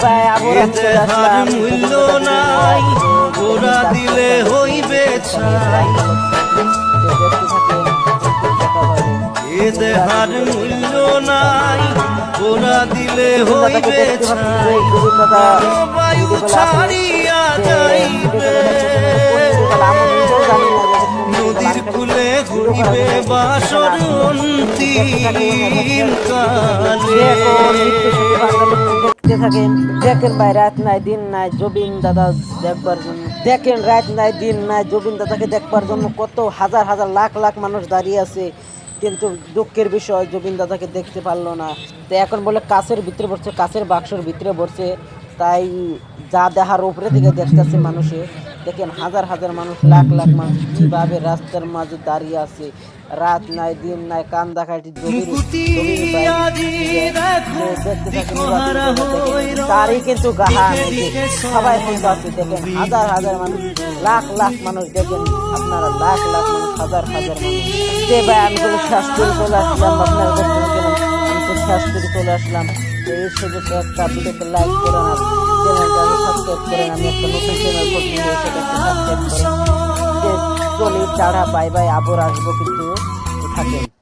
ভাই আবার আমি চলে আসলাম। মূল্য নাই ওরা দিলে হইবে ছাই, এ দেহার মূল্য নাই ওরা দিলে হইবে ছাই, বায়ু ছাড়িয়া যাইবে নদীর কূলে ঘুরিবে বাসর অন্তিম কালে। দেখতে থাকেন, দেখেন ভাই রাত নাই দিন নাই জবিন দাদা দেখবার জন্য, দেখেন রাত নাই দিন নাই জবিন দাদাকে দেখবার জন্য কত হাজার হাজার লাখ লাখ মানুষ দাঁড়িয়ে আছে, কিন্তু দুঃখের বিষয় জবিন দাদাকে দেখতে পারলো না। তো এখন বলে কাছের ভিতরে পড়ছে, কাছের বাক্সর ভিতরে পড়ছে, তাই যা দেখার উপরে থেকে দেখতেছে মানুষে। দেখেন হাজার হাজার মানুষ, লাখ লাখ মানুষ কিভাবে রাস্তার মাঝে দাঁড়িয়ে আছে, রাত নাই দিন নাই কান্দা কাটি তারই কিন্তু গাহা সবাই কিন্তু আছে। দেখেন হাজার হাজার মানুষ, লাখ লাখ মানুষ, দেখেন আপনারা লাখ লাখ মানুষ, হাজার হাজার মানুষ। ভাই আমি তো শেষ করে চলে আসলাম, আপনারা দেখতে থাকেন, আমি তো শেষ করে চলে আসলাম। এই সুযোগ একটা ভিডিওতে লাইক করেন আর চ্যানেলটা সাবস্ক্রাইব করেন। আমি একটা নতুন চ্যানেল করছি, সেটা একটু সাবস্ক্রাইব করেন। চলি টাটা, বাই বাই, আবার আসবো কিন্তু থাকেন।